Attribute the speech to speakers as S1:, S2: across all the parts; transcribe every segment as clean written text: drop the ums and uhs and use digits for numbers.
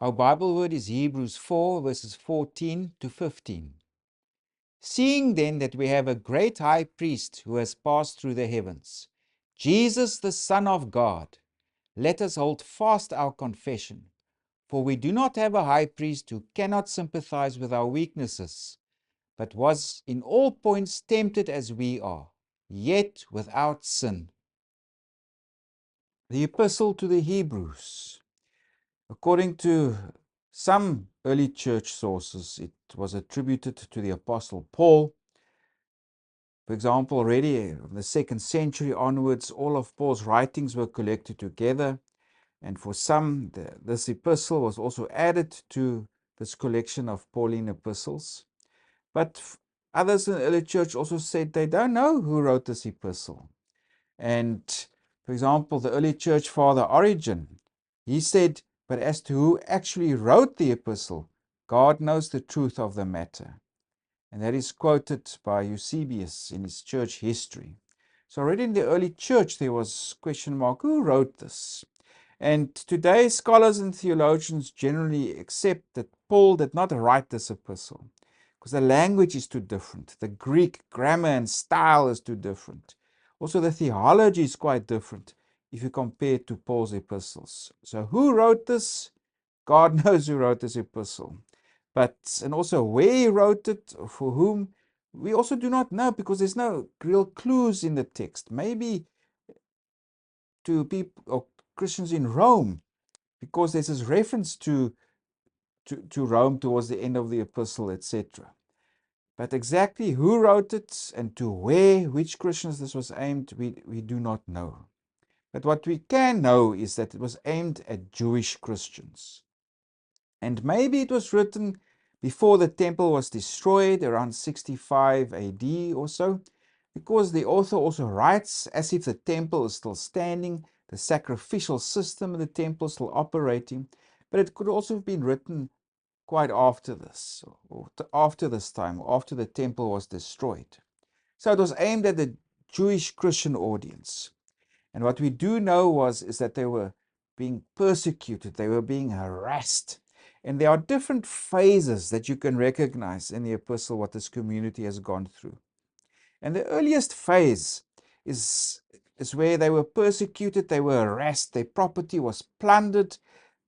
S1: Our Bible word is Hebrews 4, verses 14 to 15. Seeing then that we have a great high priest who has passed through the heavens, Jesus the Son of God, let us hold fast our confession. For we do not have a high priest who cannot sympathize with our weaknesses, but was in all points tempted as we are, yet without sin. The Epistle to the Hebrews. According to some early church sources, it was attributed to the Apostle Paul. For example, already from the 2nd century onwards, all of Paul's writings were collected together. And for some, this epistle was also added to this collection of Pauline epistles. But others in the early church also said they don't know who wrote this epistle. And for example, the early church father Origen, he said, but as to who actually wrote the epistle, God knows the truth of the matter. And that is quoted by Eusebius in his church history. So already in the early church there was question mark, who wrote this? And today scholars and theologians generally accept that Paul did not write this epistle because the language is too different. The Greek grammar and style is too different. Also the theology is quite different if you compare it to Paul's epistles. So who wrote this? God knows who wrote this epistle. And also where he wrote it, for whom, we also do not know because there's no real clues in the text. Maybe to people or Christians in Rome, because there's this reference to Rome towards the end of the epistle, etc. But exactly who wrote it and to where, which Christians this was aimed, we do not know. But what we can know is that it was aimed at Jewish Christians. And maybe it was written before the temple was destroyed, around 65 AD or so, because the author also writes as if the temple is still standing, the sacrificial system of the temple still operating, but it could also have been written quite after this, or after this time, or after the temple was destroyed. So it was aimed at the Jewish Christian audience. And what we do know is that they were being persecuted, they were being harassed. And there are different phases that you can recognize in the epistle what this community has gone through. And the earliest phase is where they were persecuted, they were harassed, their property was plundered.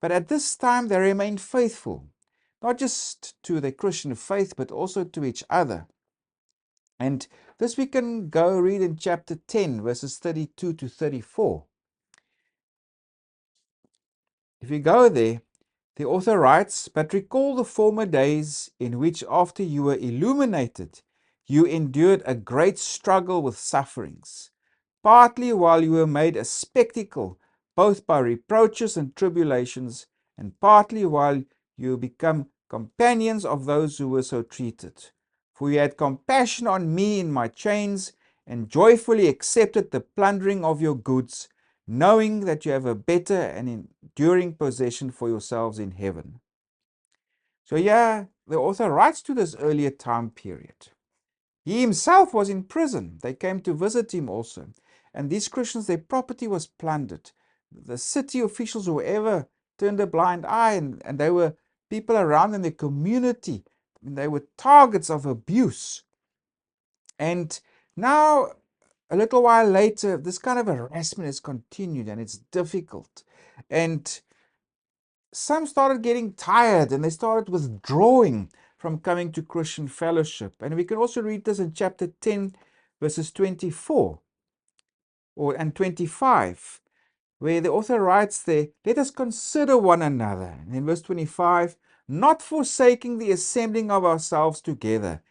S1: But at this time they remained faithful, not just to their Christian faith, but also to each other. And this we can go read in chapter 10, verses 32 to 34. If you go there, the author writes, "But recall the former days in which after you were illuminated, you endured a great struggle with sufferings, partly while you were made a spectacle, both by reproaches and tribulations, and partly while you become companions of those who were so treated. For you had compassion on me in my chains, and joyfully accepted the plundering of your goods, knowing that you have a better and enduring possession for yourselves in heaven." So yeah, the author writes to this earlier time period. He himself was in prison. They came to visit him also. And these Christians, their property was plundered. The city officials, whoever, turned a blind eye, and they were people around in the community. They were targets of abuse. And now, a little while later, this kind of harassment has continued, and it's difficult. And some started getting tired, and they started withdrawing from coming to Christian fellowship. And we can also read this in chapter 10, verses 24 and 25, where the author writes there, "Let us consider one another." And in verse 25, "Not forsaking the assembling of ourselves together,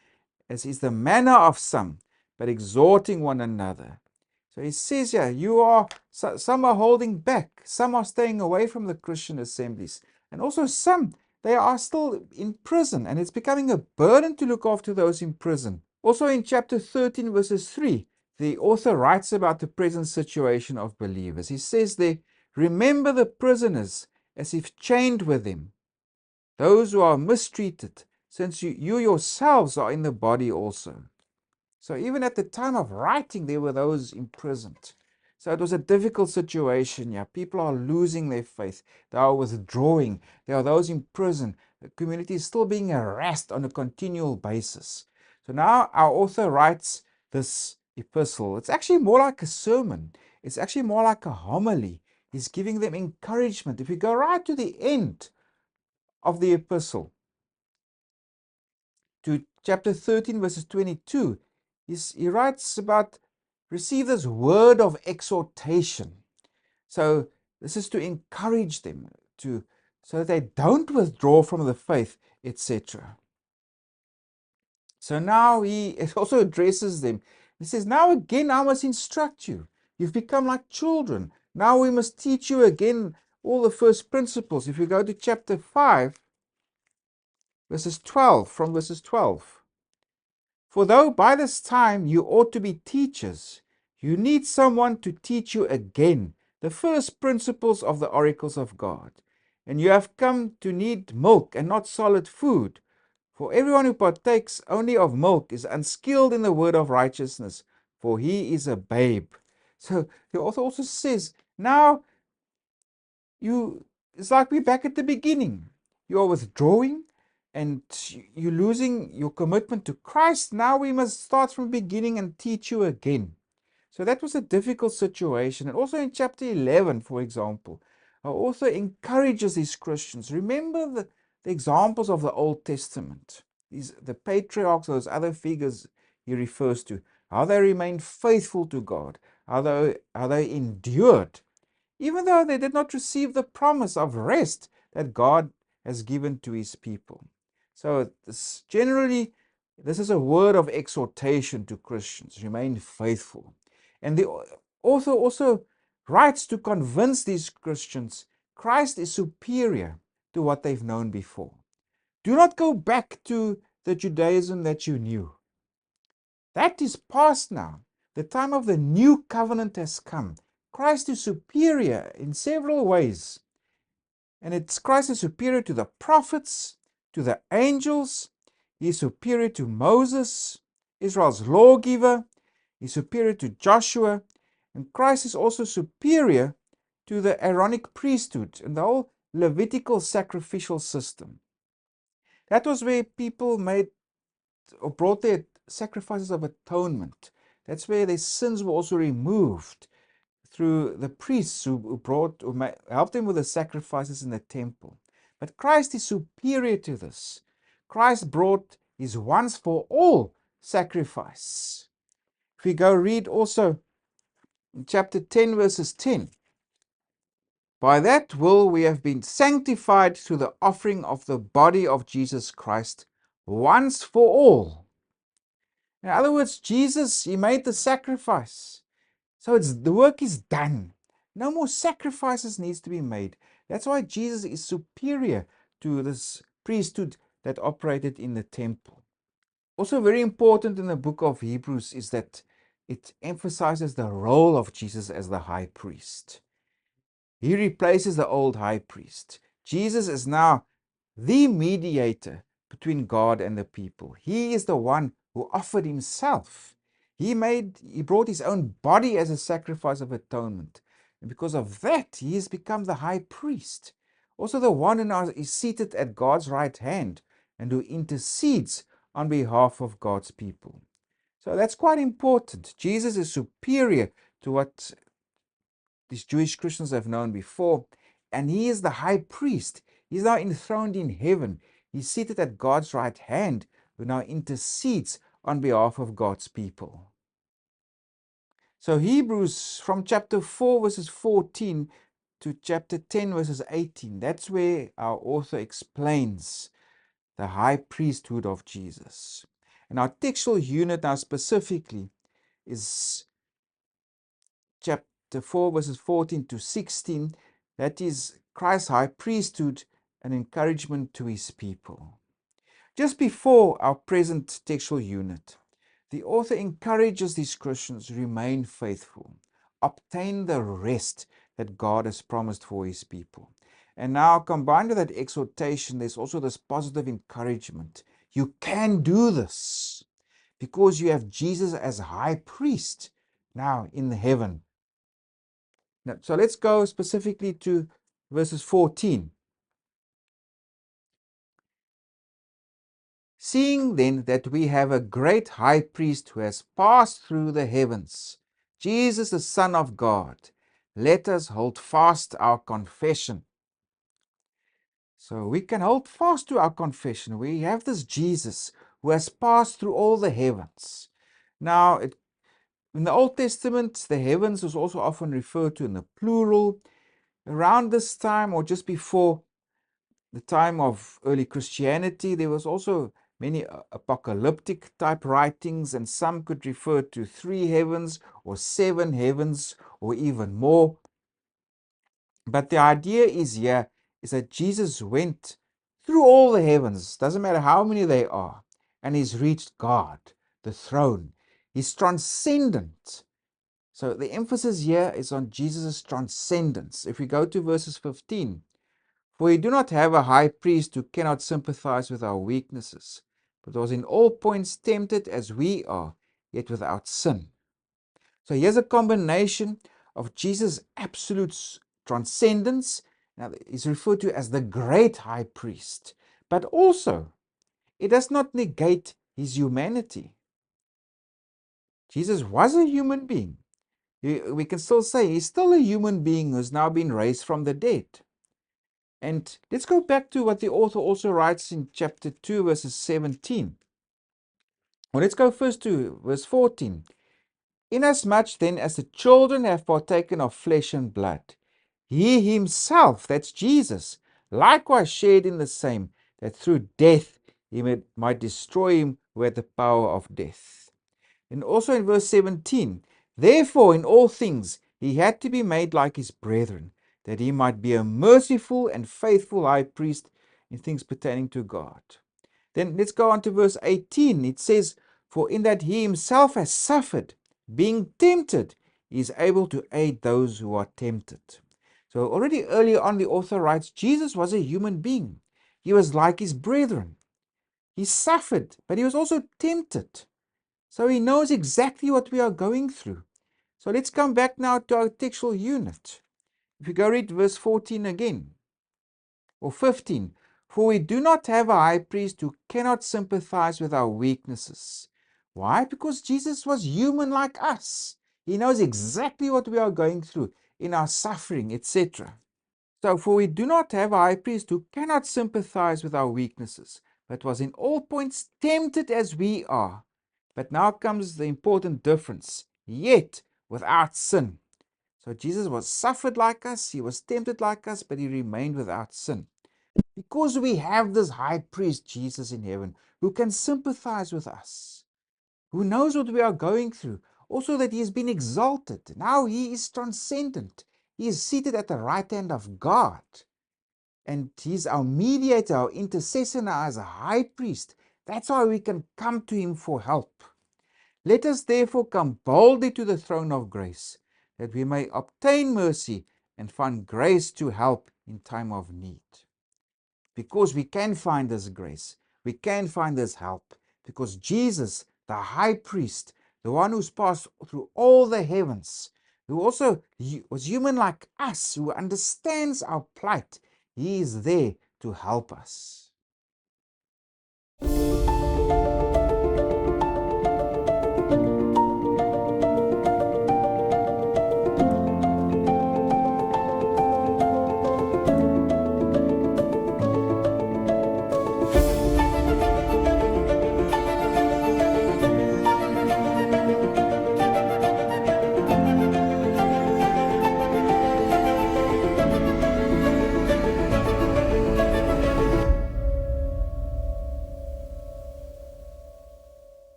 S1: as is the manner of some, but exhorting one another." So he says here, some are holding back, some are staying away from the Christian assemblies, and also some, they are still in prison, and it's becoming a burden to look after those in prison. Also in chapter 13, verses 3, the author writes about the present situation of believers. He says there, "Remember the prisoners as if chained with them, those who are mistreated, since you yourselves are in the body also." So even at the time of writing, there were those imprisoned. So it was a difficult situation. Yeah, people are losing their faith. They are withdrawing. There are those in prison. The community is still being harassed on a continual basis. So now our author writes this epistle. It's actually more like a sermon. It's actually more like a homily. He's giving them encouragement. If you go right to the end of the epistle, to chapter 13, verses 22, he writes about receive this word of exhortation. So this is to encourage them so that they don't withdraw from the faith, etc. So now he also addresses them. He says, now again I must instruct you. You've become like children. Now we must teach you again all the first principles. If you go to chapter 5, verses 12, from verses 12. For though by this time you ought to be teachers, you need someone to teach you again the first principles of the oracles of God. And you have come to need milk and not solid food. For everyone who partakes only of milk is unskilled in the word of righteousness, for he is a babe. So the author also says, now it's like we're back at the beginning. You are withdrawing and you're losing your commitment to Christ. Now we must start from the beginning and teach you again. So that was a difficult situation. And also in chapter 11, for example, our author encourages these Christians. Remember the examples of the Old Testament. The patriarchs, those other figures he refers to, how they remained faithful to God, how they endured, even though they did not receive the promise of rest that God has given to his people. So generally, this is a word of exhortation to Christians. Remain faithful. And the author also writes to convince these Christians Christ is superior to what they've known before. Do not go back to the Judaism that you knew. That is past now. The time of the new covenant has come. Christ is superior in several ways. And Christ is superior to the prophets, to the angels. He is superior to Moses, Israel's lawgiver. He is superior to Joshua. And Christ is also superior to the Aaronic priesthood and the whole Levitical sacrificial system. That was where people made or brought their sacrifices of atonement. That's where their sins were also removed through the priests who helped them with the sacrifices in the temple. But Christ is superior to this. Christ brought his once for all sacrifice. If we go read also in chapter 10, verses 10. By that will we have been sanctified through the offering of the body of Jesus Christ once for all. In other words, Jesus, he made the sacrifice. So the work is done. No more sacrifices needs to be made. That's why Jesus is superior to this priesthood that operated in the temple. Also very important in the book of Hebrews is that it emphasizes the role of Jesus as the high priest. He replaces the old high priest. Jesus is now the mediator between God and the people. He is the one who offered himself. He brought his own body as a sacrifice of atonement. And because of that, he has become the high priest. Also the one who is seated at God's right hand and who intercedes on behalf of God's people. So that's quite important. Jesus is superior to what these Jewish Christians have known before. And he is the high priest. He's now enthroned in heaven. He's seated at God's right hand, who now intercedes on behalf of God's people. So Hebrews, from chapter 4, verses 14 to chapter 10, verses 18, that's where our author explains the high priesthood of Jesus. And our textual unit now specifically is chapter 4, verses 14 to 16. That is Christ's high priesthood, an encouragement to his people. Just before our present textual unit, the author encourages these Christians to remain faithful, obtain the rest that God has promised for his people. And now, combined with that exhortation, there's also this positive encouragement. You can do this because you have Jesus as high priest now in heaven. Now, so let's go specifically to verses 14. Seeing then that we have a great high priest who has passed through the heavens, Jesus the Son of God, let us hold fast our confession. So we can hold fast to our confession. We have this Jesus who has passed through all the heavens. Now, in the Old Testament, the heavens was also often referred to in the plural. Around this time, or just before the time of early Christianity, there was also many apocalyptic type writings, and some could refer to 3 heavens or 7 heavens or even more. But the idea is here is that Jesus went through all the heavens, doesn't matter how many they are, and he's reached God, the throne. He's transcendent. So the emphasis here is on Jesus' transcendence. If we go to verses 15, for we do not have a high priest who cannot sympathize with our weaknesses, but was in all points tempted as we are, yet without sin. So here's a combination of Jesus' absolute transcendence. Now, he's referred to as the great high priest, but also it does not negate his humanity. Jesus was a human being. We can still say he's still a human being who's now been raised from the dead. And let's go back to what the author also writes in chapter 2, verses 17. Well, let's go first to verse 14. Inasmuch then as the children have partaken of flesh and blood, he himself, that's Jesus, likewise shared in the same, that through death he might destroy him who had the power of death. And also in verse 17, therefore in all things he had to be made like his brethren, that he might be a merciful and faithful high priest in things pertaining to God. Then let's go on to verse 18. It says, for in that he himself has suffered, being tempted, he is able to aid those who are tempted. So already earlier on, the author writes, Jesus was a human being. He was like his brethren. He suffered, but he was also tempted. So he knows exactly what we are going through. So let's come back now to our textual unit. If you go read verse 14 again, or 15, for we do not have a high priest who cannot sympathize with our weaknesses. Why? Because Jesus was human like us. He knows exactly what we are going through in our suffering, etc. So, for we do not have a high priest who cannot sympathize with our weaknesses, but was in all points tempted as we are. But now comes the important difference, yet without sin. So Jesus was suffered like us, he was tempted like us, but he remained without sin. Because we have this high priest, Jesus in heaven, who can sympathize with us, who knows what we are going through, also that he has been exalted. Now he is transcendent. He is seated at the right hand of God. And he's our mediator, our intercessor now as a high priest. That's why we can come to him for help. Let us therefore come boldly to the throne of grace, that we may obtain mercy and find grace to help in time of need. Because we can find this grace, we can find this help, because Jesus, the high priest, the one who's passed through all the heavens, who also was human like us, who understands our plight, he is there to help us.